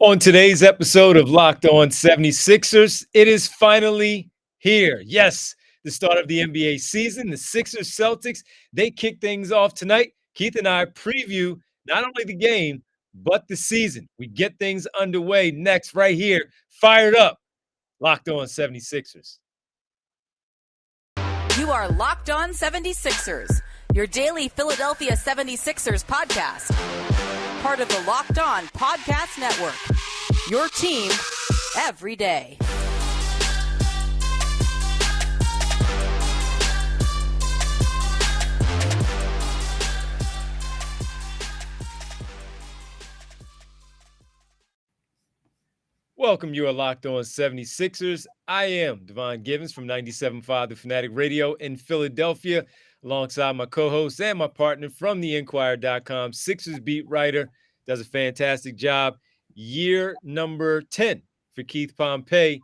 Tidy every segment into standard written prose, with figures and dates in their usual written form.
On today's episode of Locked On 76ers, it is finally here. Yes, the start of the NBA season. The Sixers Celtics, they kick things off tonight. Keith and I preview not only the game, but the season. We get things underway next, right here. Fired up. Locked On 76ers. You are Locked On 76ers, your daily Philadelphia 76ers podcast. Part of the Locked On Podcast Network. Your team every day. Welcome, you are Locked On 76ers. I am Devon Givens from 97.5 The Fanatic Radio in Philadelphia, alongside my co-host and my partner from theinquirer.com, Sixers beat writer, does a fantastic job. Year number 10 for Keith Pompey.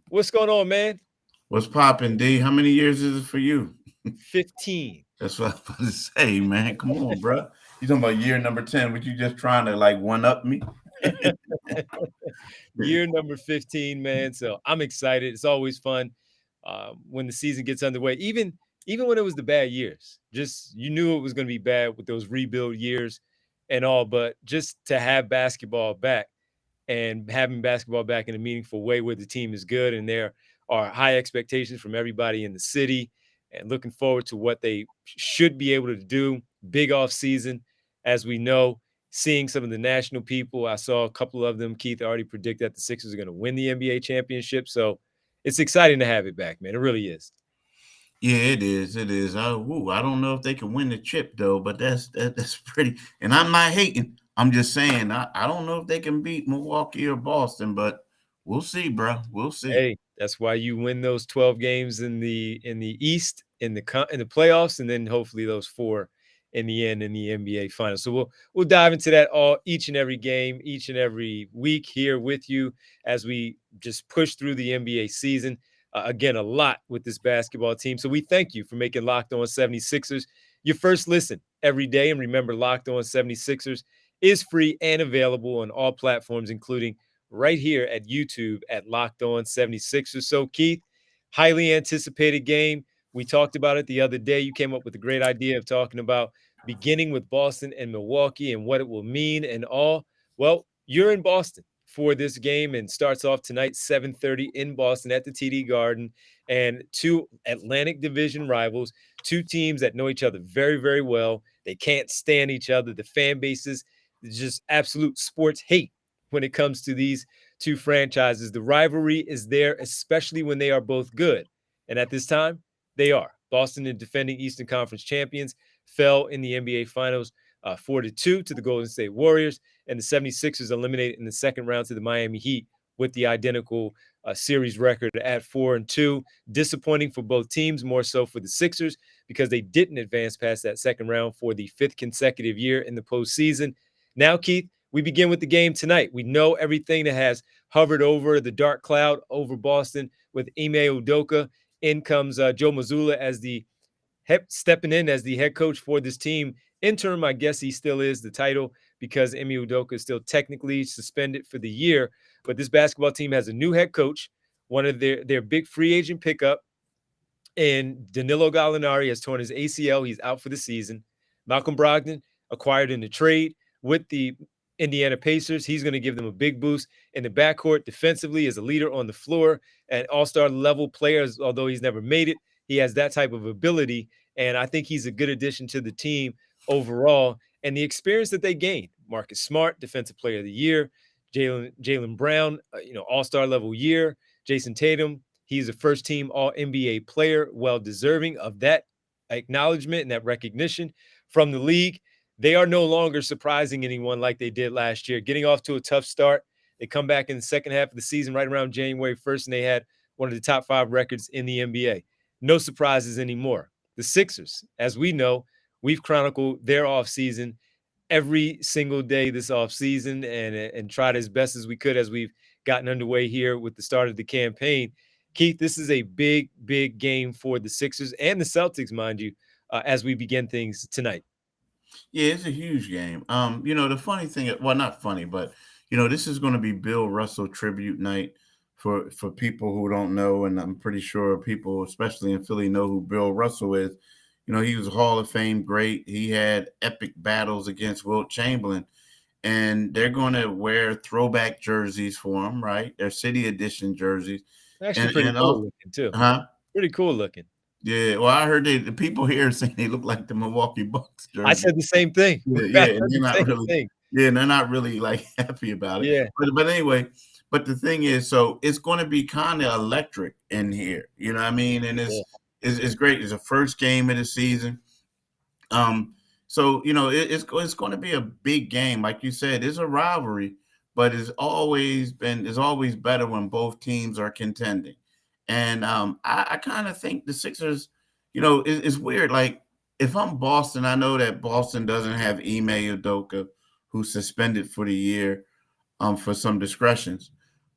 What's going on, man? What's poppin', D? How many years is it for you? 15. That's what I was about to say, man. Come on, bro. You talking about year number 10? What you just trying to one-up me? Year number 15, man. So I'm excited. It's always fun when the season gets underway. Even when it was the bad years, just you knew it was going to be bad with those rebuild years and all. But just to have basketball back and having basketball back in a meaningful way where the team is good and there are high expectations from everybody in the city and looking forward to what they should be able to do. Big off season, as we know. Seeing some of the national people, I saw a couple of them, Keith, already predict that the Sixers are going to win the NBA championship. So it's exciting to have it back, man. It really is. Yeah, it is. It is. I don't know if they can win the chip, though, but that's pretty. And I'm not hating. I'm just saying, I don't know if they can beat Milwaukee or Boston, but we'll see, bro. We'll see. Hey, that's why you win those 12 games in the East, in the playoffs, and then hopefully those 4 in the end in the NBA Finals. So we'll dive into that each and every game, each and every week here with you as we just push through the NBA season. Again, a lot with this basketball team. So we thank you for making Locked On 76ers your first listen every day. And remember, Locked On 76ers is free and available on all platforms, including right here at YouTube at Locked On 76ers. So, Keith, highly anticipated game. We talked about it the other day. You came up with a great idea of talking about beginning with Boston and Milwaukee and what it will mean and all. Well, you're in Boston for this game and starts off tonight, 7:30 in Boston at the TD Garden. And two Atlantic Division rivals, two teams that know each other very, very well. They can't stand each other. The fan bases, just absolute sports hate when it comes to these two franchises. The rivalry is there, especially when they are both good. And at this time, they are. Boston, the defending Eastern Conference champions, fell in the NBA Finals 4-2 to the Golden State Warriors, and the 76ers eliminated in the second round to the Miami Heat with the identical series record at 4-2. Disappointing for both teams, more so for the Sixers, because they didn't advance past that second round for the 5th consecutive year in the postseason. Now, Keith, we begin with the game tonight. We know everything that has hovered over the dark cloud over Boston with Ime Udoka. In comes Joe Mazzulla as stepping in as the head coach for this team. Interim, I guess he still is the title because Ime Udoka is still technically suspended for the year. But this basketball team has a new head coach, one of their big free agent pickup. And Danilo Gallinari has torn his ACL. He's out for the season. Malcolm Brogdon acquired in the trade with the Indiana Pacers. He's going to give them a big boost in the backcourt defensively as a leader on the floor and all-star level players. Although he's never made it, he has that type of ability. And I think he's a good addition to the team overall. And the experience that they gained, Marcus Smart, defensive player of the year, Jaylen Brown, all-star level year, Jason Tatum, he's a first-team All-NBA player, well-deserving of that acknowledgement and that recognition from the league. They are no longer surprising anyone like they did last year. Getting off to a tough start. They come back in the second half of the season right around January 1st, and they had one of the top 5 records in the NBA. No surprises anymore. The Sixers, as we know, we've chronicled their offseason every single day this offseason and tried as best as we could as we've gotten underway here with the start of the campaign. Keith, this is a big, big game for the Sixers and the Celtics, mind you, as we begin things tonight. Yeah, it's a huge game. The funny thing, well, not funny, but This is going to be Bill Russell tribute night for people who don't know, and I'm pretty sure people, especially in Philly, know who Bill Russell is. He was a Hall of Fame great. He had epic battles against Wilt Chamberlain, and they're going to wear throwback jerseys for him, right? They're city edition jerseys, Actually, and pretty cool looking too. huh? Pretty cool looking. Yeah. Well, I heard the people here saying they look like the Milwaukee Bucks I jersey. said the same thing. Yeah, I yeah, said and they're the not same really, thing. yeah, and they're not really like happy about it. Yeah. But anyway, but the thing is, so it's going to be kind of electric in here. You know what I mean? And Yeah. it's great. It's the first game of the season. So it's going to be a big game, like you said. It's a rivalry, but it's always better when both teams are contending. And I kind of think the Sixers, it's weird. Like if I'm Boston, I know that Boston doesn't have Ime Udoka, who's suspended for the year, for some discretions.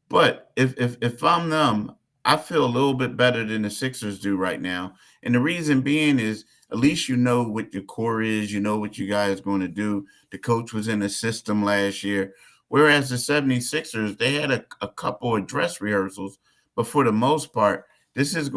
But if I'm them, I feel a little bit better than the Sixers do right now. And the reason being is at least you know what your core is, you know what you guys are going to do. The coach was in the system last year. Whereas the 76ers, they had a couple of dress rehearsals, but for the most part, this is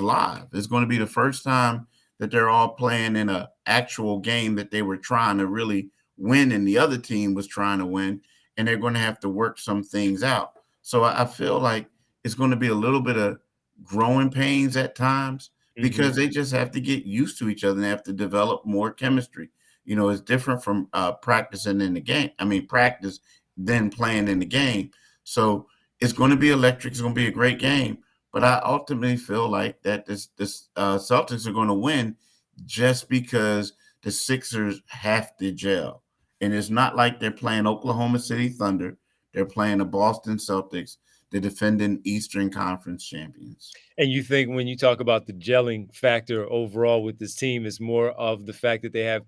live. It's going to be the first time that they're all playing in an actual game that they were trying to really win and the other team was trying to win, and they're going to have to work some things out. So I feel like it's going to be a little bit of growing pains at times because Mhm. they just have to get used to each other and they have to develop more chemistry. It's different from practicing in the game. I mean, practice then playing in the game. So it's going to be electric. It's going to be a great game. But I ultimately feel like that this Celtics are going to win just because the Sixers have to gel. And it's not like they're playing Oklahoma City Thunder. They're playing the Boston Celtics, the defending Eastern Conference champions. And you think when you talk about the gelling factor overall with this team, is more of the fact that they have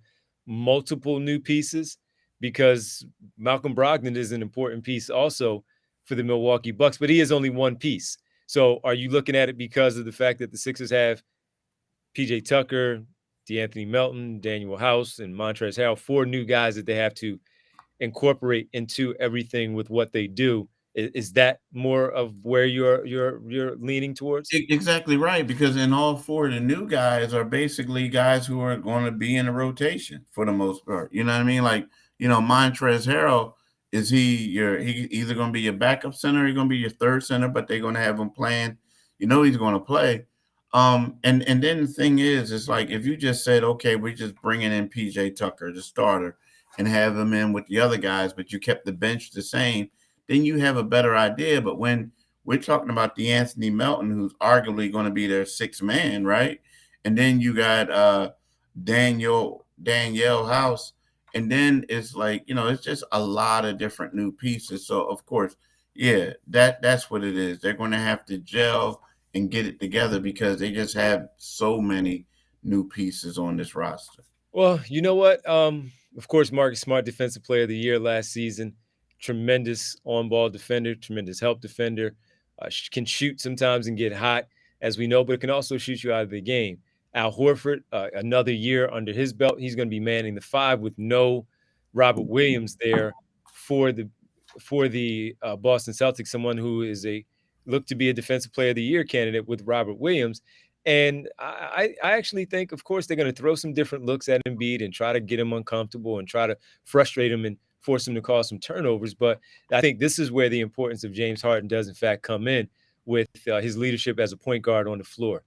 multiple new pieces, because Malcolm Brogdon is an important piece also for the Milwaukee Bucks, but he is only one piece. So are you looking at it because of the fact that the Sixers have PJ Tucker, DeAnthony Melton, Daniel House, and Montrezl Harrell, four new guys that they have to incorporate into everything with what they do? Is that more of where you're leaning towards? Exactly right, because in all four of the new guys are basically guys who are going to be in a rotation for the most part. You know what I mean? Like, Montrezl Harrell, he either going to be your backup center, or he's going to be your third center, but they're going to have him playing. He's going to play. And then the thing is, it's like if you just said, okay, we're just bringing in PJ Tucker, the starter, and have him in with the other guys, but you kept the bench the same, then you have a better idea. But when we're talking about the Anthony Melton, who's arguably going to be their sixth man, right? And then you got Danielle House, and then it's like it's just a lot of different new pieces. So of course, yeah, that's what it is. They're going to have to gel and get it together because they just have so many new pieces on this roster. Well, you know what? Of course, Marcus Smart, Defensive Player of the Year last season. Tremendous on-ball defender, tremendous help defender. Can shoot sometimes and get hot, as we know, but it can also shoot you out of the game. Al Horford, another year under his belt. He's going to be manning the five with no Robert Williams there for the Boston Celtics. Someone who is looked to be a Defensive Player of the Year candidate with Robert Williams. And I actually think, of course, they're going to throw some different looks at Embiid and try to get him uncomfortable and try to frustrate him and force him to cause some turnovers. But I think this is where the importance of James Harden does, in fact, come in with his leadership as a point guard on the floor.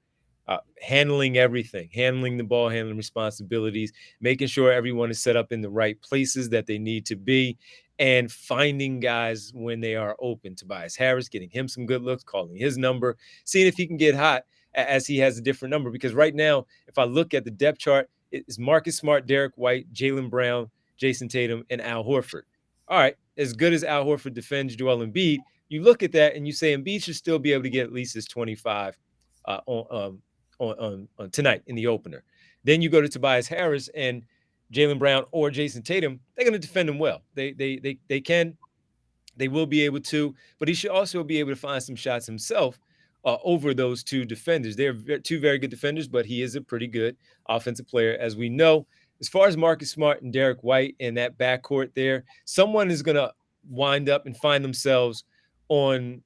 Handling everything, handling the ball, handling responsibilities, making sure everyone is set up in the right places that they need to be, and finding guys when they are open. Tobias Harris, getting him some good looks, calling his number, seeing if he can get hot as he has a different number. Because right now, if I look at the depth chart, it's Marcus Smart, Derek White, Jaylen Brown, Jason Tatum, and Al Horford. All right, as good as Al Horford defends Joel Embiid, you look at that and you say Embiid should still be able to get at least his 25 on tonight in the opener. Then you go to Tobias Harris and Jaylen Brown or Jason Tatum. They're going to defend him well. They can. They will be able to, but he should also be able to find some shots himself over those two defenders. They're two very good defenders, but he is a pretty good offensive player, as we know. As far as Marcus Smart and Derek White and that backcourt there, someone is going to wind up and find themselves on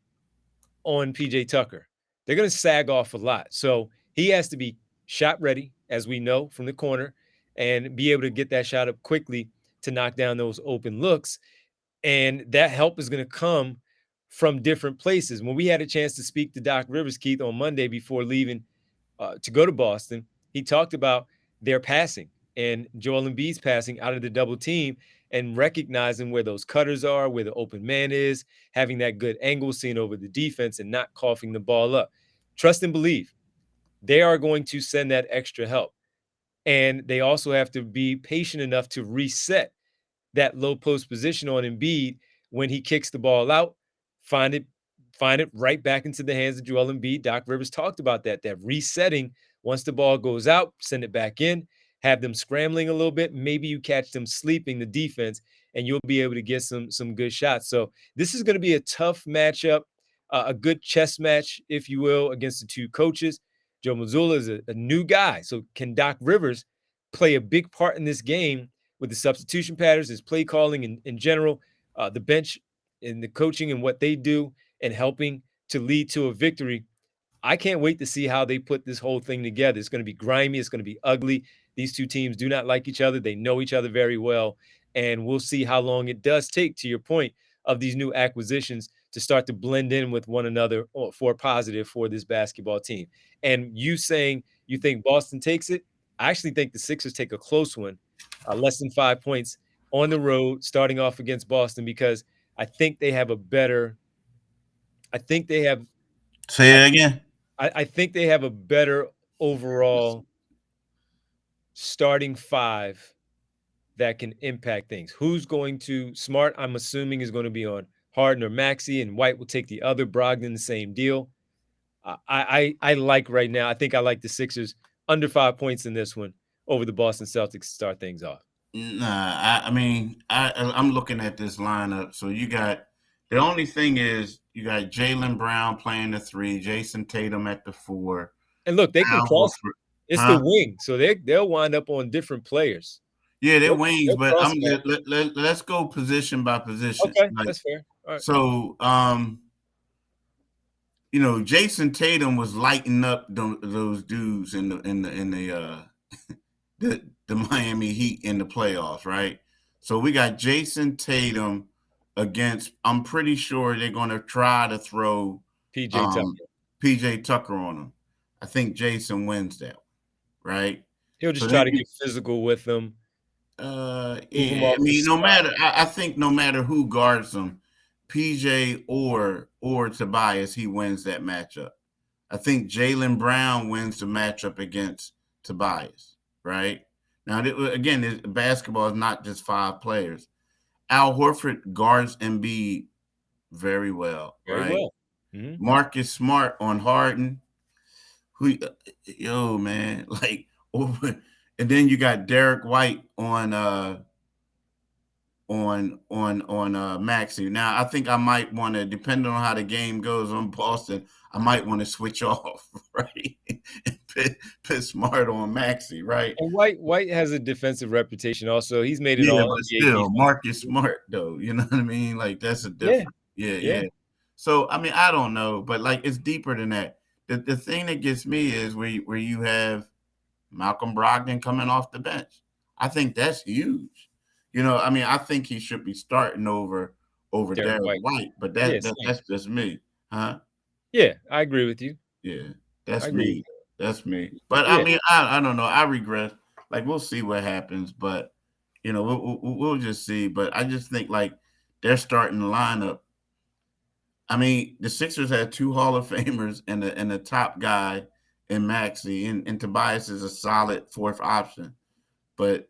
PJ Tucker. They're going to sag off a lot. So he has to be shot ready, as we know, from the corner, and be able to get that shot up quickly to knock down those open looks. And that help is going to come from different places. When we had a chance to speak to Doc Rivers, Keith, on Monday before leaving to go to Boston, he talked about their passing and Joel Embiid's passing out of the double team and recognizing where those cutters are, where the open man is, having that good angle seen over the defense and not coughing the ball up. Trust and believe. They are going to send that extra help. And they also have to be patient enough to reset that low post position on Embiid when he kicks the ball out, find it right back into the hands of Joel Embiid. Doc Rivers talked about that resetting once the ball goes out, send it back in, have them scrambling a little bit. Maybe you catch them sleeping the defense, and you'll be able to get some good shots. So this is going to be a tough matchup, a good chess match, if you will, against the two coaches. Joe Mazzulla is a new guy. So can Doc Rivers play a big part in this game with the substitution patterns, his play calling in general, the bench and the coaching and what they do and helping to lead to a victory? I can't wait to see how they put this whole thing together. It's going to be grimy. It's going to be ugly. These two teams do not like each other. They know each other very well. And we'll see how long it does take, to your point, of these new acquisitions to start to blend in with one another for positive for this basketball team. And you saying you think Boston takes it, I actually think the Sixers take a close one, less than 5 points on the road, starting off against Boston, because I think they have a better – I think they have – Say it again. I think they have a better overall starting five that can impact things. Who's going to – Smart, I'm assuming, is going to be on Harden or Maxey, and White will take the other. Brogdon, the same deal. I like right now – I think I like the Sixers under 5 points in this one over the Boston Celtics to start things off. Nah, I mean, I'm looking at this lineup. So you got – the only thing is you got Jaylen Brown playing the 3, Jason Tatum at the 4. And look, they can cross – it's the wing, so they'll wind up on different players. Yeah, they're wings, but let's go position by position. Okay, that's fair. All right. So, you know, Jason Tatum was lighting up those dudes in the Miami Heat in the playoffs, right? So we got Jason Tatum against. I'm pretty sure they're going to try to throw PJ Tucker on him. I think Jason wins that, right? He'll just try to get physical with them. Yeah, I mean, I think no matter who guards them, PJ or Tobias, he wins that matchup. I think Jaylen Brown wins the matchup against Tobias, right? Now, again, basketball is not just 5 players. Al Horford guards Embiid very well, right? Well. Mm-hmm. Marcus Smart on Harden. Man, like over. And then you got Derek White on Maxey. Now I think I might want to, depending on how the game goes on Boston, I might want to switch off, right? And put Smart on Maxey, right? And White has a defensive reputation also. He's made it all. But still, Marcus Smart though. You know what I mean? Like that's a different. Yeah. So I mean, I don't know, but like it's deeper than that. The thing that gets me is where you have Malcolm Brogdon coming off the bench. I think that's huge. You know, I mean, I think he should be starting over Derek White, but that's just me, huh? Yeah, I agree with you. Yeah, that's me. That's me. But I mean, I don't know. I regret. Like, we'll see what happens, but you know, we'll just see. But I just think like their starting lineup. I mean, the Sixers had 2 Hall of Famers and the top guy in Maxey, and Tobias is a solid 4th option. But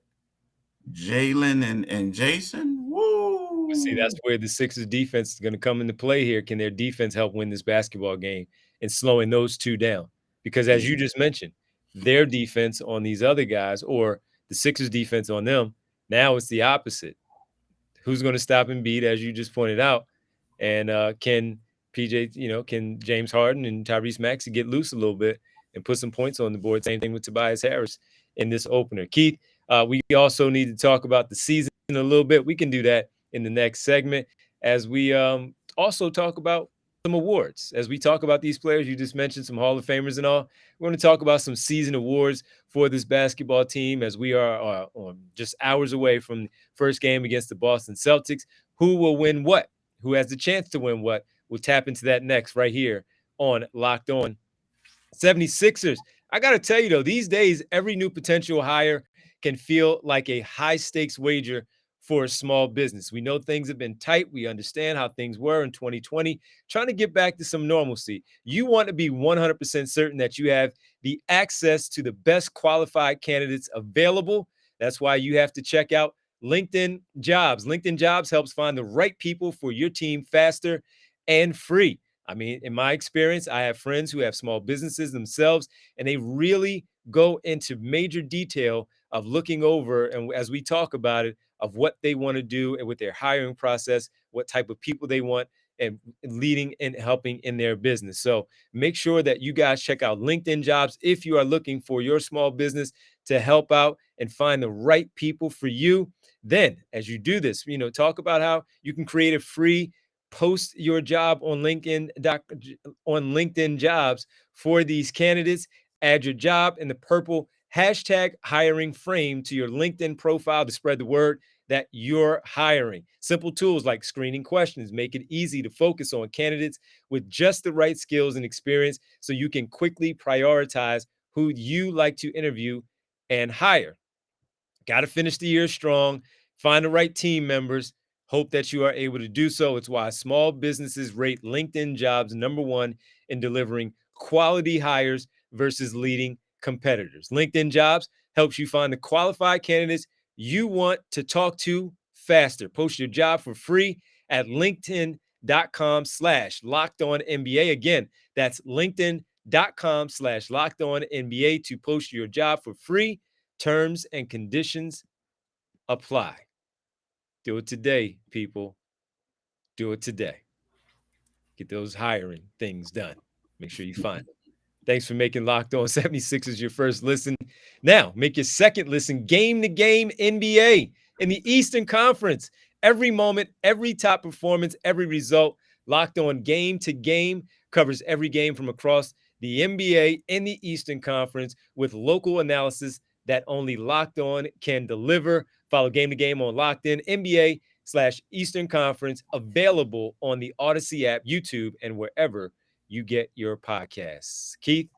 Jaylen and Jason, woo! See, that's where the Sixers defense is going to come into play here. Can their defense help win this basketball game and slowing those two down? Because as you just mentioned, their defense on these other guys or the Sixers defense on them, now it's the opposite. Who's going to stop Embiid, as you just pointed out? And can can James Harden and Tyrese Maxey get loose a little bit and put some points on the board? Same thing with Tobias Harris in this opener. Keith, we also need to talk about the season a little bit. We can do that in the next segment as we also talk about some awards. As we talk about these players, you just mentioned some Hall of Famers and all. We're going to talk about some season awards for this basketball team as we are just hours away from the first game against the Boston Celtics. Who will win what? Who has the chance to win what? We'll tap into that next right here on Locked On 76ers. I got to tell you, though, these days, every new potential hire can feel like a high stakes wager for a small business. We know things have been tight. We understand how things were in 2020, trying to get back to some normalcy. You want to be 100% certain that you have the access to the best qualified candidates available. That's why you have to check out LinkedIn Jobs. LinkedIn Jobs helps find the right people for your team faster and free. I mean, in my experience, I have friends who have small businesses themselves, and they really go into major detail of looking over, and as we talk about it, of what they want to do and with their hiring process, what type of people they want, and leading and helping in their business. So make sure that you guys check out LinkedIn Jobs if you are looking for your small business to help out and find the right people for you. Then, as you do this, talk about how you can create a free post your job on LinkedIn Jobs for these candidates. Add your job in the purple hashtag hiring frame to your LinkedIn profile to spread the word that you're hiring. Simple tools like screening questions make it easy to focus on candidates with just the right skills and experience so you can quickly prioritize who you like to interview and hire. Got to finish the year strong, find the right team members, hope that you are able to do so. It's why small businesses rate LinkedIn Jobs #1 in delivering quality hires versus leading competitors. LinkedIn Jobs helps you find the qualified candidates you want to talk to faster. Post your job for free at linkedin.com/lockedonnba. Again, that's linkedin.com/lockedonnba to post your job for free. Terms and conditions apply. Do it today, people. Do it today. Get those hiring things done. Make sure you find them. Thanks for making Locked On 76ers your first listen. Now, make your second listen game to game NBA in the Eastern Conference. Every moment, every top performance, every result. Locked On Game to Game covers every game from across the NBA in the Eastern Conference with local analysis that only Locked On can deliver. Follow Game to Game on Locked In NBA/Eastern Conference, available on the Odyssey app, YouTube, and wherever you get your podcasts. Keith,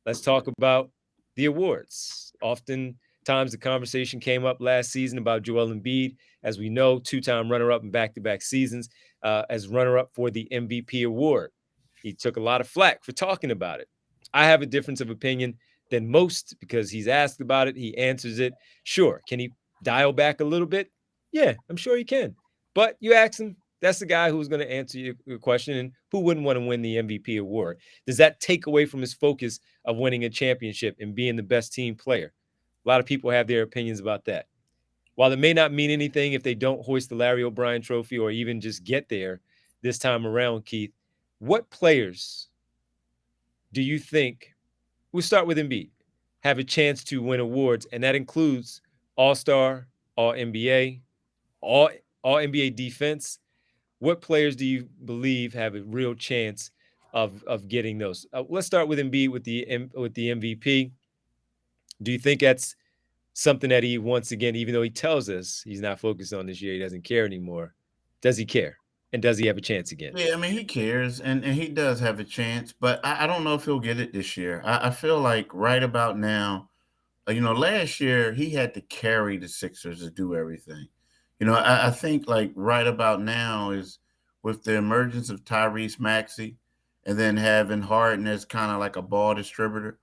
let's talk about the awards. Oftentimes, the conversation came up last season about Joel Embiid, as we know, two-time runner-up in back-to-back seasons as runner-up for the MVP award. He took a lot of flack for talking about it. I have a difference of opinion than most because he's asked about it. He answers it. Sure. Can he dial back a little bit? Yeah, I'm sure he can. But you ask him, that's the guy who's going to answer your question, and who wouldn't want to win the MVP award? Does that take away from his focus of winning a championship and being the best team player? A lot of people have their opinions about that. While it may not mean anything if they don't hoist the Larry O'Brien trophy or even just get there this time around, Keith, what players do you think, we'll start with Embiid, have a chance to win awards? And that includes All-Star, All-NBA, all NBA defense. What players do you believe have a real chance of getting those? Let's start with Embiid with the MVP. Do you think that's something that he, once again, even though he tells us he's not focused on this year, he doesn't care anymore? Does he care? And does he have a chance again? Yeah, I mean, he cares and he does have a chance, but I don't know if he'll get it this year. I feel like right about now, last year he had to carry the Sixers to do everything. I think like right about now is with the emergence of Tyrese Maxey and then having Harden as kind of like a ball distributor.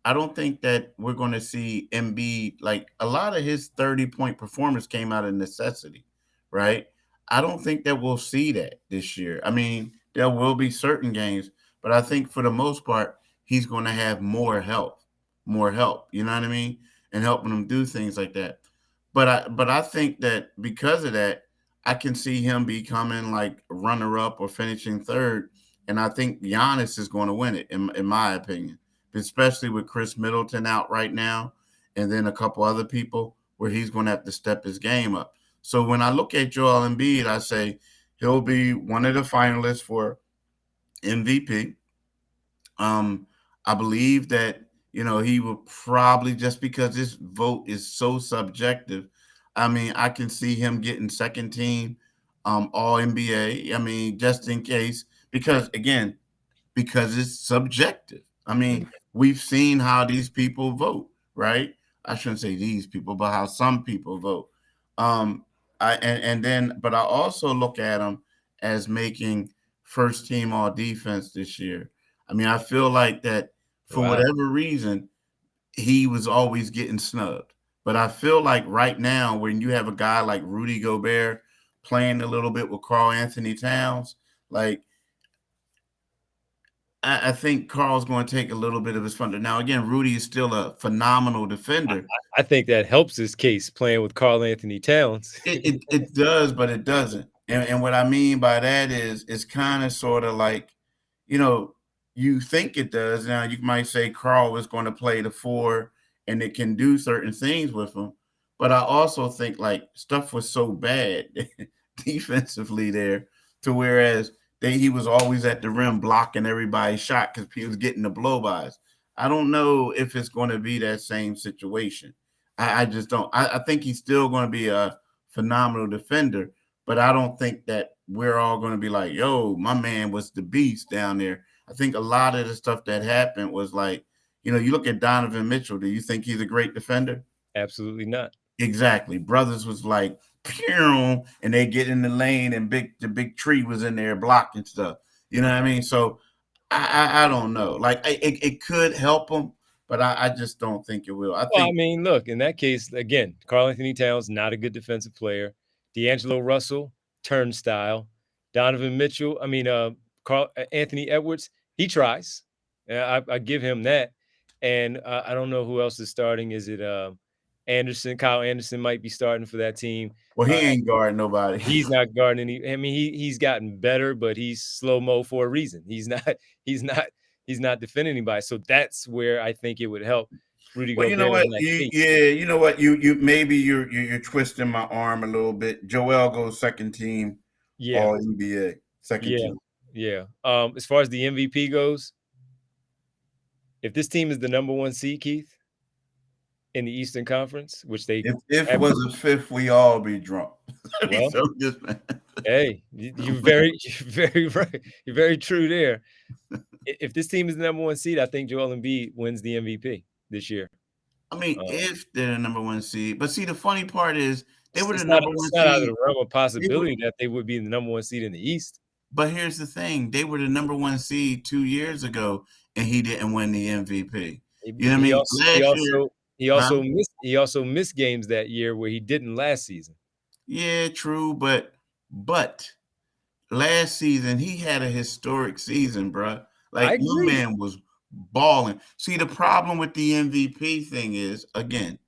I don't think that we're going to see Embiid, like a lot of his 30-point performance came out of necessity, right? I don't think that we'll see that this year. I mean, there will be certain games, but I think for the most part, he's going to have more help, you know what I mean? And helping him do things like that. But I think that because of that, I can see him becoming like runner up or finishing third. And I think Giannis is going to win it, in my opinion, especially with Chris Middleton out right now, and then a couple other people where he's going to have to step his game up. So when I look at Joel Embiid, I say, He'll be one of the finalists for MVP. Um, I believe that he will probably, just because this vote is so subjective. I mean, I can see him getting second team, All NBA. I mean, just in case, because again, because it's subjective. I Mm. mean, we've seen how these people vote, right? I shouldn't say these people, but how some people vote. Um, but I also look at them as making first team all defense this year. I mean, I feel like that for Wow. whatever reason, he was always getting snubbed. But I feel like right now, when you have a guy like Rudy Gobert playing a little bit with Karl Anthony Towns, like I think Carl's going to take a little bit of his thunder. Now, again, Rudy is still a phenomenal defender. I think that helps his case playing with Karl Anthony Towns. It does, but it doesn't. And what I mean by that is it's kind of sort of like, you know, you think it does. Now, you might say Carl is going to play the four and it can do certain things with him. But I also think like stuff was so bad defensively there to whereas he was always at the rim blocking everybody's shot because he was getting the blowbys. I don't know if it's going to be that same situation. I just don't. I think he's still going to be a phenomenal defender, but I don't think that we're all going to be like, yo, my man was the beast down there. I think a lot of the stuff that happened was like, you look at Donovan Mitchell. Do you think he's a great defender? Absolutely not. Exactly. Brothers was like, pew, and they get in the lane, and the big tree was in there blocking stuff. You know what I mean? So I don't know. Like it could help them, but I just don't think it will. I Well, I think mean, look, in that case, again, Karl Anthony Towns, not a good defensive player. D'Angelo Russell, turnstile. Donovan Mitchell, I mean, Carl Anthony Edwards, he tries. I give him that. And I don't know who else is starting. Is it Anderson? Kyle Anderson might be starting for that team. well, he Uh, ain't guarding nobody. he's not guarding any. I mean, he's gotten better, but he's slow mo for a reason. He's not. He's not. He's not defending anybody. So that's where I think it would help Rudy Well, you know Gobert what? in that case. You know what? You maybe you're twisting my arm a little bit. Joel goes second team, Yeah, All NBA, second yeah, team. yeah. As far as the MVP goes, if this team is the number one seed, Keith, in the Eastern Conference, which they If have, was a fifth, we all be drunk. I mean, well, so just hey, you're very, you're very right. You're very true there. If this team is the number one seed, I think Joel Embiid wins the MVP this year. I mean, Um, if they're the number one seed, but see, the funny part is they were the it's not number one it's not out of seed. the realm of They were, possibility that they would be the number one seed in the East. but here's the thing: they were the number one seed 2 years ago, and he didn't win the MVP. He, You know what I he mean? also he Last year, also he huh? also missed he also missed games that year where he didn't last season. Yeah, true, but last season he had a historic season, bruh. I Like my agree. man was balling. See, the problem with the MVP thing is again,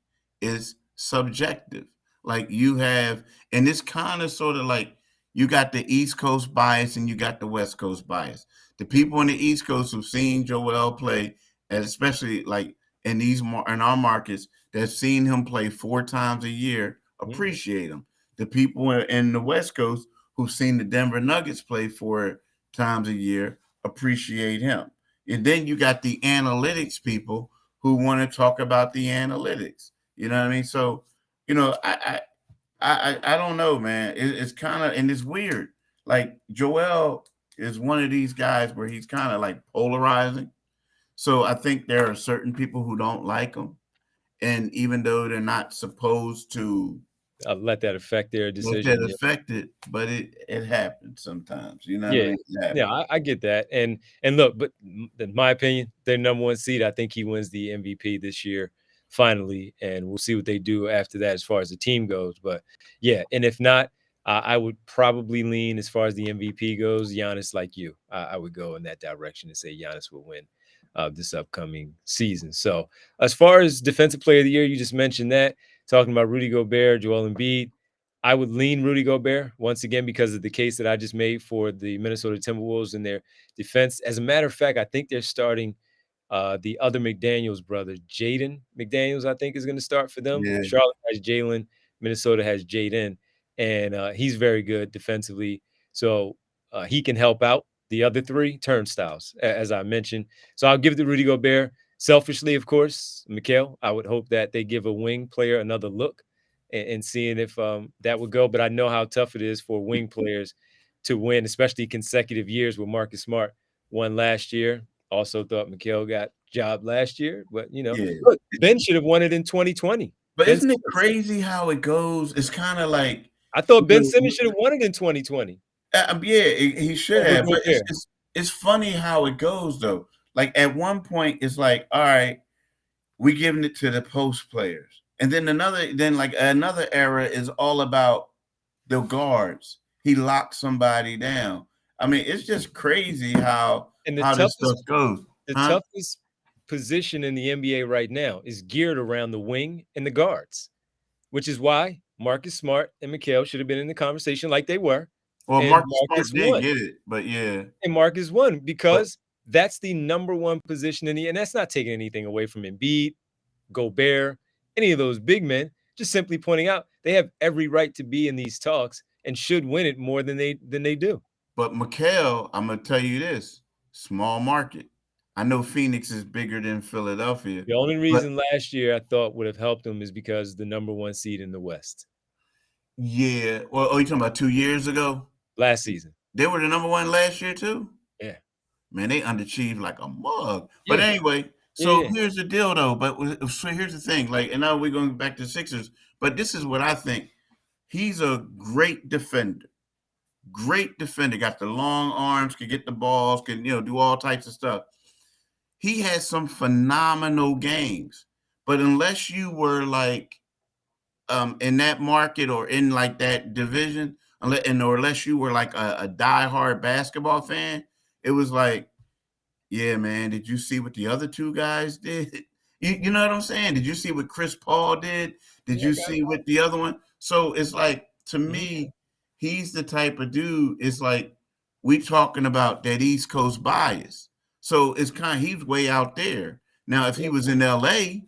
is subjective. Like you have, and it's kind of sort of like you got the East Coast bias and you got the West Coast bias. The people in the East Coast who've seen Joel play, and especially like in our markets that've seen him play 4 times a year, Mhm. appreciate him. The people in the West Coast who've seen the Denver Nuggets play 4 times a year appreciate him. And then you got the analytics people who want to talk about the analytics. You know what I mean? So, I don't know, man. It's kind of and it's weird. Like Joel is one of these guys where he's kind of like polarizing. So I think there are certain people who don't like him, and even though they're not supposed to I'll let that affect their let that decision. Yeah. affect it, but it happens sometimes. You know what I Yeah. mean? It Yeah, happens. I get that. And look, but in my opinion, their number one seed, I think he wins the MVP this year, finally, and we'll see what they do after that as far as the team goes. But yeah, and if not, I would probably lean as far as the MVP goes, Giannis, like you. I would go in that direction and say Giannis will win this upcoming season. So as far as defensive player of the year, you just mentioned that talking about Rudy Gobert, Joel Embiid. I would lean Rudy Gobert once again because of the case that I just made for the Minnesota Timberwolves and their defense. As a matter of fact, I think they're starting the other McDaniels brother, Jaden McDaniels, I think is going to start for them. Yeah. Charlotte has Jalen, Minnesota has Jaden, and he's very good defensively. So he can help out the other three turnstiles, as I mentioned. So I'll give it to Rudy Gobert. Selfishly, of course, Mikal, I would hope that they give a wing player another look and seeing if that would go. But I know how tough it is for wing players to win, especially consecutive years where Marcus Smart won last year. Also thought Mikal got job last year, but Yeah. look, Ben should have won it in 2020. But Ben isn't it Simmons. crazy how it goes? It's kind of like, I thought you Ben know, Simmons should have won it in 2020 yeah, he should over have. But Gobert. it's funny how it goes though. Like at one point, it's like, all right, we giving it to the post players, and then another era is all about the guards. He locked somebody down. I mean, it's just crazy And how this stuff goes, the huh? toughest position in the NBA right now is geared around the wing and the guards, which is why Marcus Smart and Mikal should have been in the conversation like they were, Well, and Marcus Marcus Smart did won. get it, but yeah, And Marcus won but because that's the number one position in the, and that's not taking anything away from Embiid, Gobert, any of those big men. Just simply pointing out they have every right to be in these talks and should win it more than they do. Mikal, I'm gonna tell you this: small market. I know Phoenix is bigger than Philadelphia, The only but reason last year I thought would have helped them is because the number one seed in the West yeah. Well, oh, you talking about 2 years ago? last season. They were the number one last year too. Yeah, Man, they underachieved like a mug. But yeah, anyway, yeah, so yeah. here's the deal though. So here's the thing. Like, and now we're going back to Sixers. But this is what I think. He's a great defender. Great defender. Got the long arms, can get the balls, can do all types of stuff. He has some phenomenal games. But unless you were like in that market or in like that division, unless you were like a diehard basketball fan, it was like, yeah, man, did you see what the other two guys did? You know what I'm saying? Did you see what Chris Paul did? Did Yeah, you got see what the other one? So it's like, to mhm. me, he's the type of dude, it's like we talking about that East Coast bias. So it's kind of, he's way out there. Now, if he Yeah, was in LA,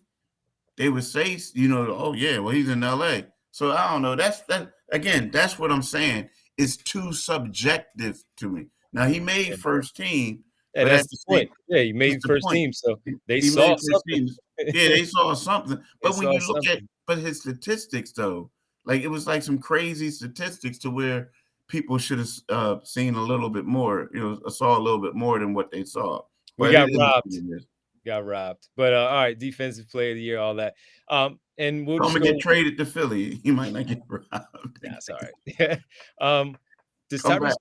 they would say, oh yeah, well, he's in LA. So I don't know. That again, that's what I'm saying. It's too subjective to me. Now he made and first team, and but at that's the the same, point. Yeah, you that's made the first point. team, so they He made saw first something. team. Yeah, they saw something. They But when saw you look at something. his statistics though, like it was like some crazy statistics to where people should have seen a little bit more, saw a little bit more than what they saw. We But it got is what robbed. it is. Got robbed. But all right, defensive player of the year, all that. And we'll So I'm just gonna get go. traded to Philly. He might not get robbed. That's all right. Does Come back.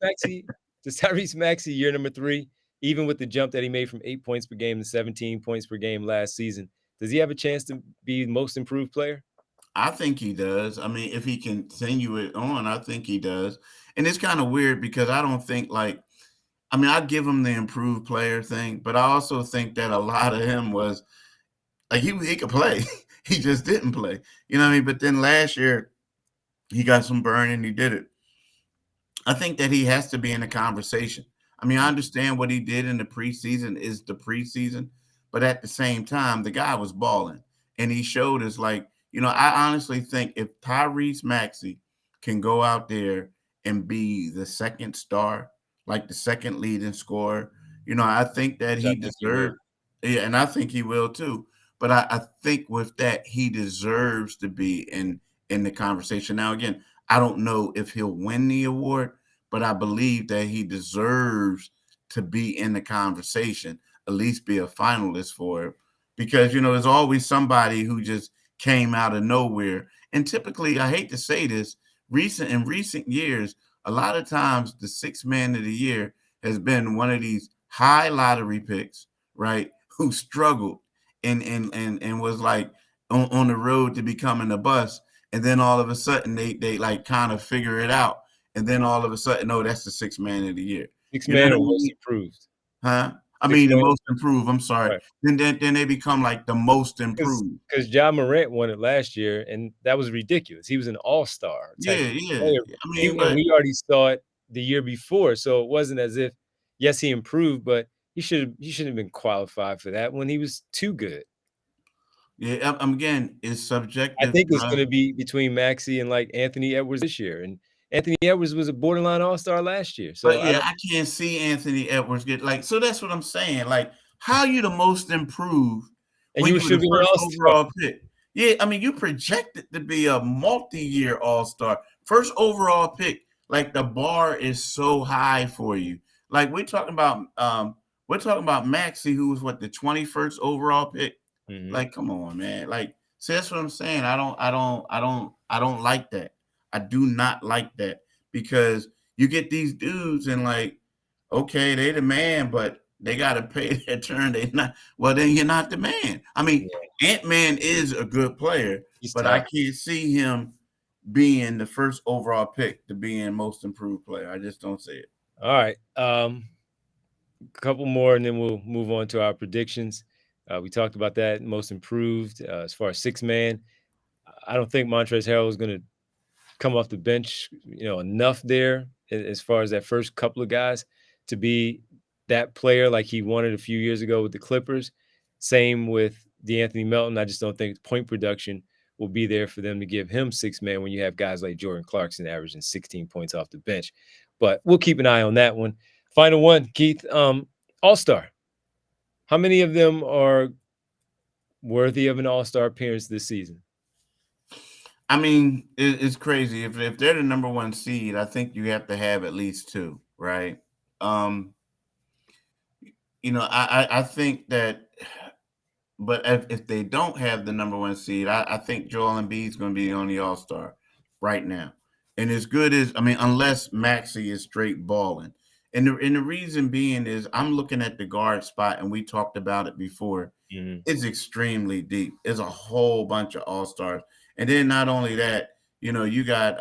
Tyrese Maxey, year number 3, even with the jump that he made from 8 points per game to 17 points per game last season, does he have a chance to be most improved player? I think he does. I mean, if he continue it on, I think he does. And it's kind of weird because I don't think like, I mean, I give him the improved player thing, but I also think that a lot of him was like he could play. He just didn't play. You know what I mean? But then last year he got some burn and he did it. I think that he has to be in the conversation. I mean, I Mm, understand what he did in the preseason is the preseason, but at the same time, the guy was balling and he showed us like, I honestly think if Tyrese Maxey can go out there and be the second star, like the second leading scorer, I think that which I he think he will. deserved, yeah, and I think he will too. But I think with that, he deserves to be in the conversation. Now, again, I don't know if he'll win the award, but I believe that he deserves to be in the conversation, at least be a finalist for it. Because, there's always somebody who just came out of nowhere. And typically, I hate to say this, in recent years, a lot of times the sixth man of the year has been one of these high lottery picks, right? Who struggled and was like on the road to becoming a bust. And then all of a sudden they like kind of figure it out. And then all of a sudden, oh, that's the sixth man of the year. Six You know man what or I most mean? improved. Huh? I Six mean, the man, most improved. I'm sorry. right? Then they become like the most Because improved. because John Morant won it last year, and that was ridiculous. He was an all-star type Yeah, yeah. player. I mean, And but we already saw it the year before, so it wasn't as if, yes, he improved, but he shouldn't have been qualified for that when he was too good. yeah, again, it's I subjective, think it's bro. gonna be between Maxey and, like, Anthony Edwards this year, and Anthony Edwards was a borderline All-Star last year. So But I yeah, don't I can't see Anthony Edwards get like. So that's what I'm saying. Like, how you the most improved and when you you were should the be an first All-Star. overall pick? Yeah, I mean, you projected to be a multi-year All-Star, first overall pick. Like the bar is so high for you. Like we're talking about Maxey, who was what the 21st overall pick. Mhm. Like, come on, man. Like, see, that's what I'm saying. I don't like that. I do not like that because you get these dudes and like, okay, they the man, but they got to pay their turn. They not well. Then you're not the man. I mean, Yeah, Ant-Man is a good player, he's but I tough. can't see him being the first overall pick to being most improved player. I just don't see it. All right. A couple more, and then we'll move on to our predictions. We talked about that most improved as far as six man. I don't think Montrezl Harrell is going to come off the bench, enough there as far as that first couple of guys to be that player like he wanted a few years ago with the Clippers. Same with DeAnthony Melton. I just don't think point production will be there for them to give him six man when you have guys like Jordan Clarkson averaging 16 points off the bench. But we'll keep an eye on that one. Final one, Keith. All-Star. How many of them are worthy of an All-Star appearance this season? I mean, it's crazy. If they're the number one seed, I think you have to have at least two, right? Um, I think that, but if they don't have the number one seed, I think Joel Embiid is going to be on the All Star right now. And as good as I mean, unless Maxey is straight balling, and the reason being is I'm looking at the guard spot, and we talked about it before. Mhm. It's extremely deep. It's a whole bunch of all stars, and then not only that, you got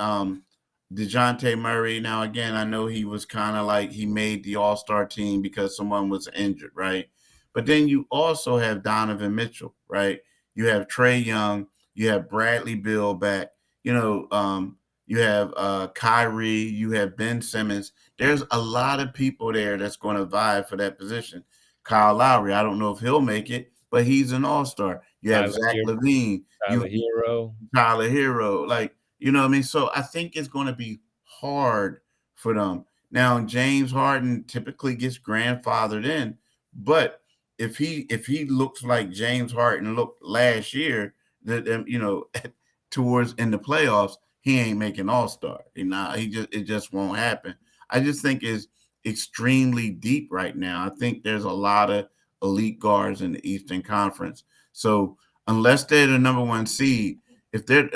Dejounte Murray. Now again, I know he was kind of like he made the All Star team because someone was injured, right? But then you also have Donovan Mitchell, right? You have Trey Young, you have Bradley Beal back, you have Kyrie, you have Ben Simmons. There's a lot of people there that's going to vie for that position. Kyle Lowry, I don't know if he'll make it, but he's an all-star. You have Tyler Zach Hero. Levine, Tyler Hero. Tyler Hero, like what I mean. So I think it's going to be hard for them. Now James Harden typically gets grandfathered in, but if he looks like James Harden looked last year, that towards in the playoffs, he ain't making All Star. It just won't happen. I just think it's extremely deep right now. I think there's a lot of elite guards in the Eastern Conference. So unless they're the number one seed, if they're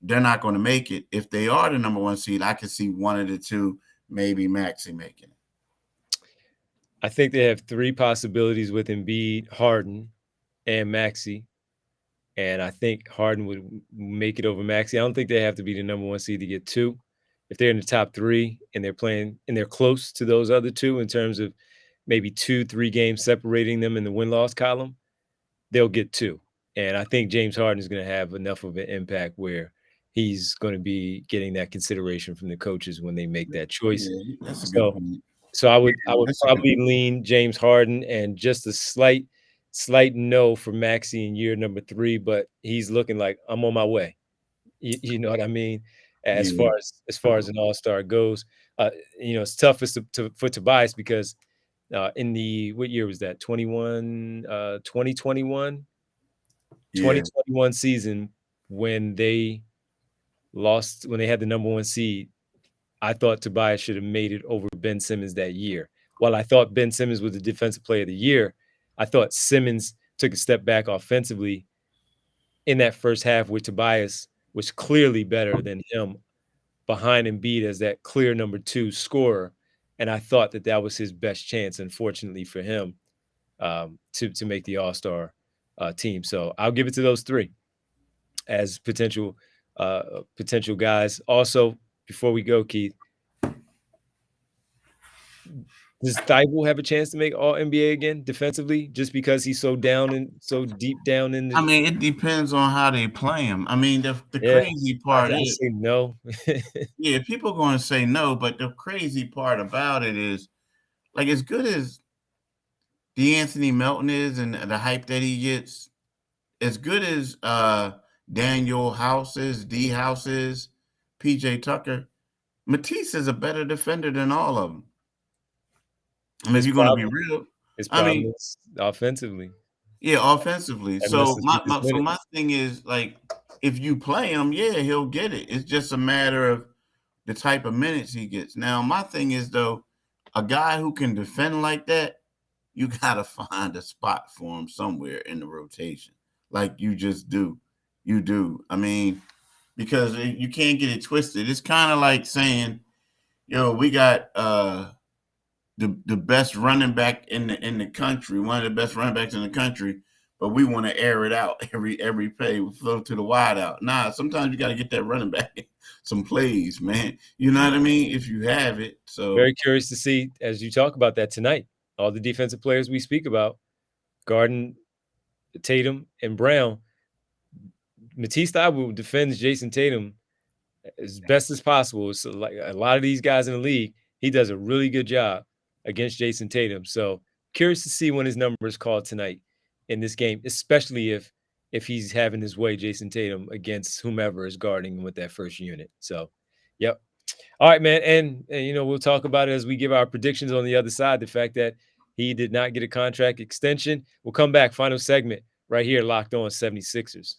not going to make it. If they are the number one seed, I could see one of the two, maybe Maxey making it. I think they have three possibilities with Embiid, Harden, and Maxey. And I think Harden would make it over Maxey. I don't think they have to be the number one seed to get two. If they're in the top three and they're playing and they're close to those other two in terms of maybe 2-3 games separating them in the win-loss column, they'll get two. And I think James Harden is going to have enough of an impact where he's going to be getting that consideration from the coaches when they make that choice. Yeah, that's a good So point. so I would Yeah, that's a good probably point. lean James Harden and just a slight no for Maxey in year number 3, but he's looking like I'm on my way. You know what I mean? As Yeah, far as an all-star goes, it's tough for Tobias because in the what year was that? 2021 yeah. season when they when they had the number 1 seed. I thought Tobias should have made it over Ben Simmons that year. While I thought Ben Simmons was the defensive player of the year, I thought Simmons took a step back offensively in that first half where Tobias was clearly better than him behind Embiid as that clear number 2 scorer. And I thought that was his best chance, unfortunately for him, to make the All-Star team. So I'll give it to those three as potential guys. Also, before we go, Keith, does Thybulle have a chance to make All NBA again defensively, just because he's so down and so deep down in I the? mean, it depends on how they play him. I mean, the Yeah, crazy I part is, say no. yeah, people are going to say no, but the crazy part about it is, like, as good as DeAnthony Melton is and the hype that he gets, as good as Daniel House is, D House is, PJ Tucker, Matisse is a better defender than all of them. I mean, if His you're going to be problem real, his I problem mean, is offensively yeah, offensively. and So Matisse minutes. my thing is like, if you play him, yeah, he'll get it. It's just a matter of the type of minutes he gets. Now, my thing is though, a guy who can defend like that, you gotta find a spot for him somewhere in the rotation. Like you just do. You do. I mean, because you can't get it twisted. It's kind of like saying, yo, we got the best running back in the country, one of the best running backs in the country, but we want to air it out every play, we throw to the wide out. Nah, sometimes you got to get that running back some plays, man. You know what I mean? If you have it. So Very curious to see as you talk about that tonight. All the defensive players we speak about, Garden, Tatum, and Brown. Matisse Thybulle defends Jason Tatum as best as possible. So like a lot of these guys in the league, he does a really good job against Jason Tatum. So curious to see when his number is called tonight in this game, especially if he's having his way, Jason Tatum, against whomever is guarding him with that first unit. So, yep. All right, man. And you know, we'll talk about it as we give our predictions on the other side. The fact that he did not get a contract extension. We'll come back. Final segment right here, locked on 76ers.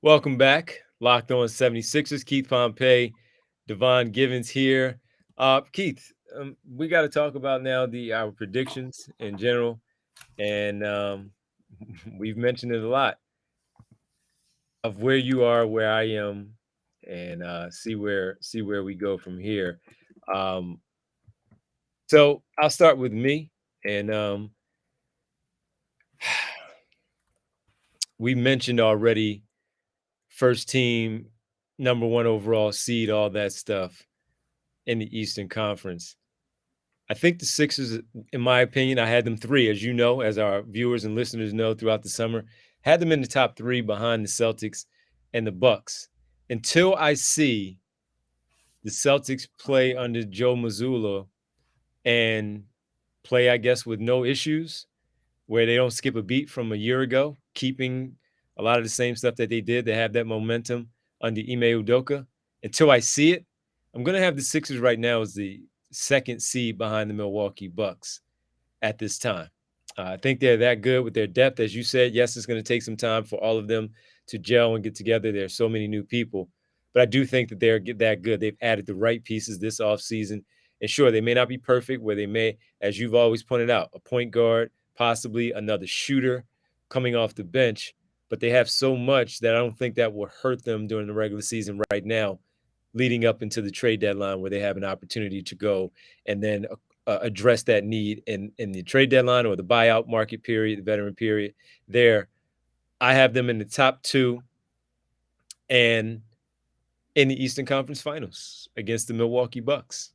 Welcome back. Locked on 76ers. Keith Pompey, Devon Givens here. Keith, we got to talk about now our predictions in general. And we've mentioned it a lot of where you are, where I am, and see where we go from here. Um, so I'll start with me. And we mentioned already first team, number one overall seed, all that stuff in the Eastern Conference. I think the Sixers, in my opinion, I had them three, as you know, as our viewers and listeners know throughout the summer, had them in the top three behind the Celtics and the Bucks. Until I see the Celtics play under Joe Mazzulla and play, I guess, with no issues, where they don't skip a beat from a year ago, keeping a lot of the same stuff that they did. They have that momentum under Ime Udoka. Until I see it, I'm going to have the Sixers right now as the second seed behind the Milwaukee Bucks at this time. I think they're that good with their depth. As you said, yes, it's going to take some time for all of them to gel and get together. There are so many new people, but I do think that they're that good. They've added the right pieces this offseason. And sure, they may not be perfect, where they may, as you've always pointed out, a point guard, possibly another shooter coming off the bench, but they have so much that I don't think that will hurt them during the regular season right now, leading up into the trade deadline, where they have an opportunity to go and then address that need in the trade deadline or the buyout market period, the veteran period. There, I have them in the top two and in the Eastern Conference Finals against the Milwaukee Bucks.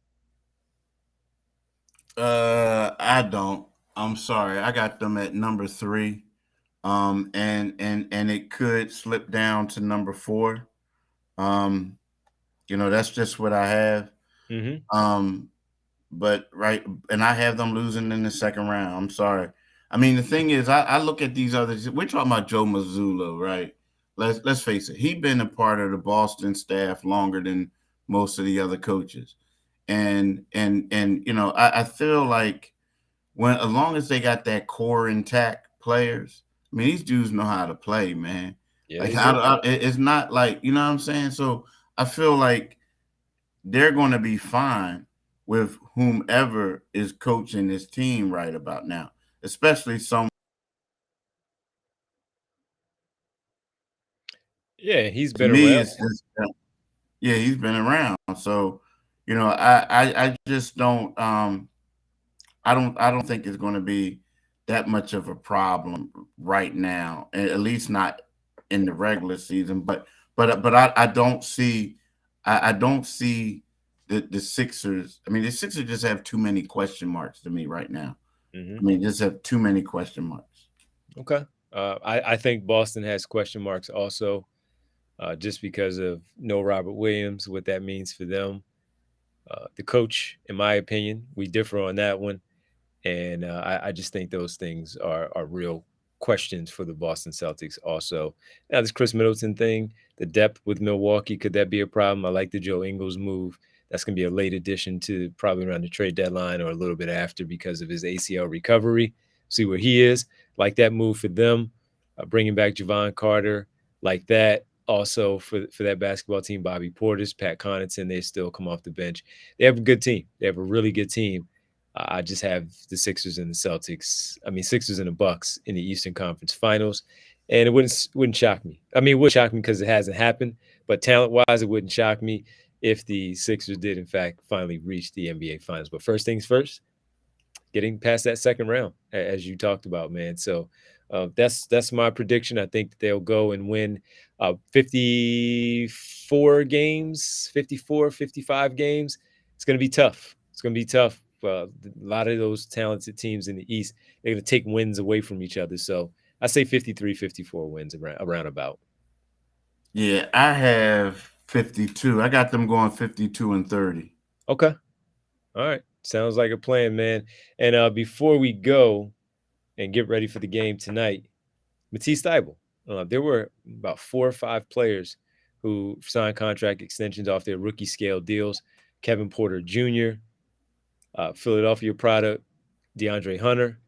I don't. I'm sorry. I got them at number 3. And it could slip down to number 4. That's just what I have. Mm-hmm. But right, and I have them losing in the second round. I'm sorry. I mean, the thing is, I look at these others. We're talking about Joe Mazzulla, right? Let's face it. He's been a part of the Boston staff longer than most of the other coaches, and I feel like when as long as they got that core intact players, I mean, these dudes know how to play, man. Yeah, Like they do. it's not like, you know what I'm saying. So I feel like they're going to be fine with whomever is coaching this team right about now, especially some. Yeah, he's To been me, around. it's just yeah, he's been around. So, I just don't I don't think it's going to be that much of a problem right now, at least not in the regular season. But I don't see I don't see the Sixers. I mean, the Sixers just have too many question marks to me right now. I mean, just have too many question marks. Okay. I think Boston has question marks also, just because of no Robert Williams, what that means for them. The coach, in my opinion, we differ on that one. And I just think those things are real questions for the Boston Celtics also. Now, this Chris Middleton thing, the depth with Milwaukee, could that be a problem? I like the Joe Ingles move. That's going to be a late addition to probably around the trade deadline or a little bit after because of his ACL recovery. See where he is. Like that move for them, bringing back Javon Carter, like that. Also for that basketball team, Bobby Portis, Pat Connaughton, they still come off the bench. They have a good team. They have a really good team. I just have the Sixers and the Celtics. I mean, Sixers and the Bucks in the Eastern Conference Finals, and it wouldn't shock me. I mean, it would shock me because it hasn't happened, but talent-wise, it wouldn't shock me if the Sixers did, in fact, finally reach the NBA Finals. But first things first, getting past that second round, as you talked about, man. So that's my prediction. I think that they'll go and win 54 games, 54, 55 games. It's going to be tough. It's going to be tough. A lot of those talented teams in the East, they're going to take wins away from each other. So I say 53, 54 wins around about. Yeah, I have 52. I got them going 52 and 30. Okay. All right. Sounds like a plan, man. And before we go and get ready for the game tonight, Matisse Thybulle. There were about 4 or 5 players who signed contract extensions off their rookie scale deals. Kevin Porter Jr., Philadelphia product, DeAndre Hunter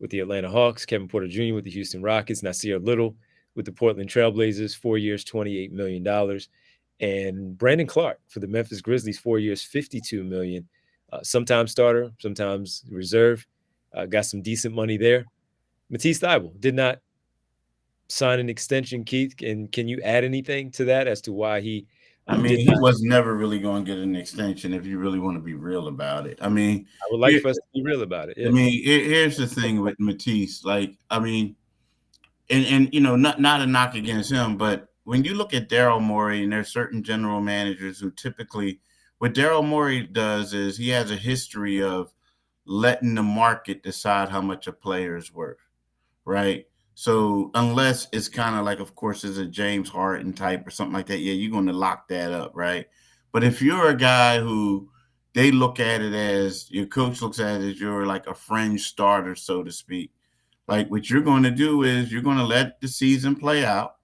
with the Atlanta Hawks, Kevin Porter Jr. with the Houston Rockets, Nasir Little with the Portland Trailblazers, 4 years, $28 million. And Brandon Clark for the Memphis Grizzlies, 4 years, $52 million. Sometimes starter, sometimes reserve. Got some decent money there. Matisse Thybulle did not sign an extension, Keith. And can you add anything to that as to why he I mean, did he not? was never really going to get an extension if you really want to be real about it. I mean, I would like for us to be real about it. Yeah. here's the thing with Matisse. Like, I mean, and not a knock against him, but when you look at Daryl Morey, and there's certain general managers who typically, what Daryl Morey does is he has a history of letting the market decide how much a player is worth, right? So unless it's kind of like, of course, it's a James Harden type or something like that, yeah, you're going to lock that up, right? But if you're a guy who they look at it as your coach looks at it as you're like a fringe starter, so to speak, like what you're going to do is you're going to let the season play out.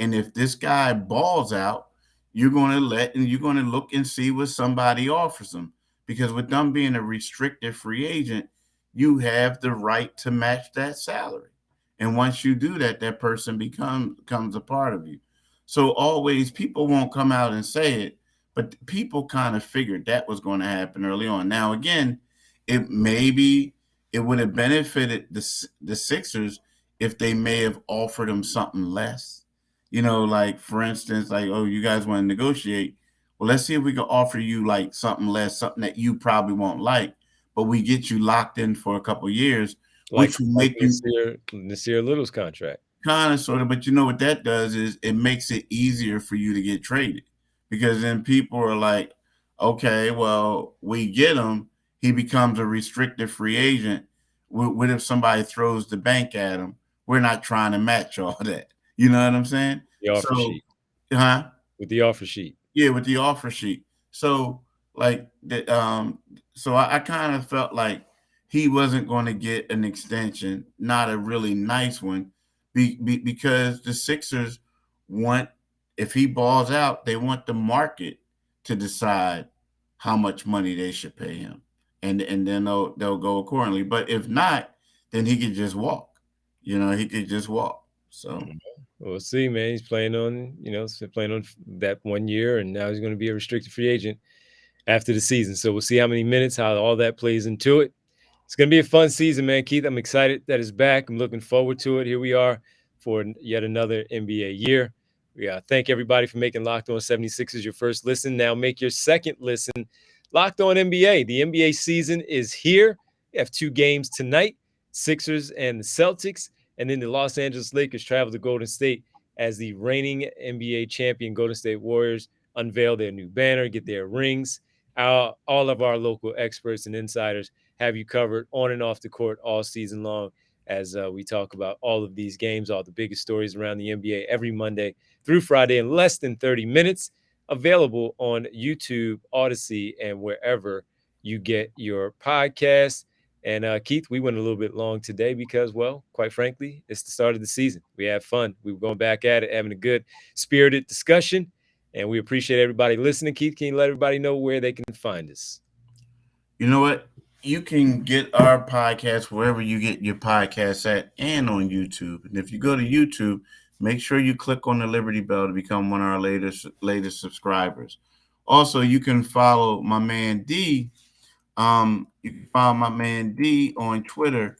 And if this guy balls out, you're going to look and see what somebody offers them. Because with them being a restricted free agent, you have the right to match that salary. And once you do that, that person becomes a part of you. So always people won't come out and say it, but people kind of figured that was going to happen early on. Now, again, it would have benefited the Sixers if they may have offered them something less. Like for instance, like, oh, you guys want to negotiate. Well, let's see if we can offer you like something less, something that you probably won't like, but we get you locked in for a couple of years, Like which will make you Nasir Little's contract. kind of sort of, but you know what that does is it makes it easier for you to get traded, because then people are like, okay, well, we get him, he becomes a restricted free agent. What if somebody throws the bank at him? We're not trying to match all that. You know what I'm saying? The offer So, sheet. huh? With the offer sheet. Yeah, with the offer sheet. So like that, so I kind of felt like he wasn't going to get an extension, not a really nice one, because the Sixers want, if he balls out, they want the market to decide how much money they should pay him, and then they'll go accordingly. But if not, then he could just walk. He could just walk. So. We'll see, man. He's playing on that 1 year, and now he's going to be a restricted free agent after the season. So we'll see how many minutes, how all that plays into it. It's going to be a fun season, man. Keith, I'm excited that it's back. I'm looking forward to it. Here we are for yet another NBA year. We thank everybody for making Locked On 76ers your first listen. Now make your second listen Locked On NBA. The NBA season is here. We have 2 games tonight. Sixers and the Celtics. And then the Los Angeles Lakers travel to Golden State as the reigning NBA champion Golden State Warriors unveil their new banner, get their rings. All of our local experts and insiders have you covered on and off the court all season long as we talk about all of these games, all the biggest stories around the NBA every Monday through Friday in less than 30 minutes. Available on YouTube, Odyssey, and wherever you get your podcast. And Keith, we went a little bit long today because, well, quite frankly, it's the start of the season. We have fun. We were going back at it, having a good, spirited discussion. And we appreciate everybody listening. Keith, can you let everybody know where they can find us? You know what? You can get our podcast wherever you get your podcasts at and on YouTube. And if you go to YouTube, make sure you click on the Liberty Bell to become one of our latest subscribers. Also, you can follow my man D. You can follow my man D on Twitter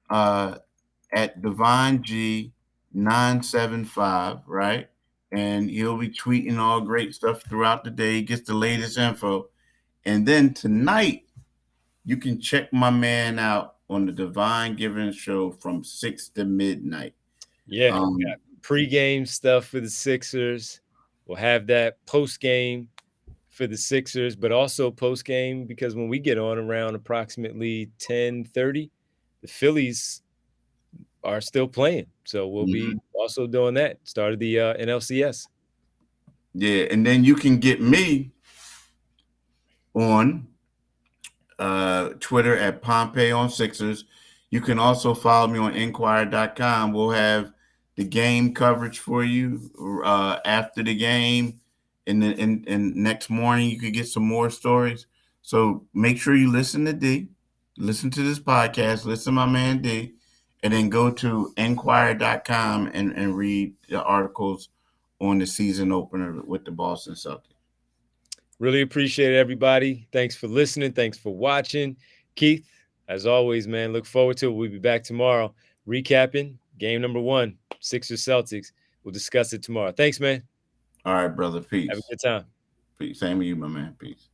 at Devon G975, right? And he'll be tweeting all great stuff throughout the day. He gets the latest info. And then tonight, you can check my man out on the Divine Giving Show from 6 to midnight. Yeah, we got pre-game stuff for the Sixers. We'll have that post-game for the Sixers, but also post-game because when we get on around approximately 10:30, the Phillies are still playing. So we'll be also doing that. Started the NLCS. Yeah, and then you can get me on Twitter at Pompey on Sixers. You can also follow me on Enquirer.com. We'll have the game coverage for you after the game. And next morning, you could get some more stories. So make sure you listen to D, listen to this podcast, listen to my man D, and then go to Enquirer.com and read the articles on the season opener with the Boston Celtics. Really appreciate it, everybody. Thanks for listening. Thanks for watching. Keith, as always, man, look forward to it. We'll be back tomorrow recapping game number 1, Sixers Celtics. We'll discuss it tomorrow. Thanks, man. All right, brother. Peace. Have a good time. Peace. Same to you, my man. Peace.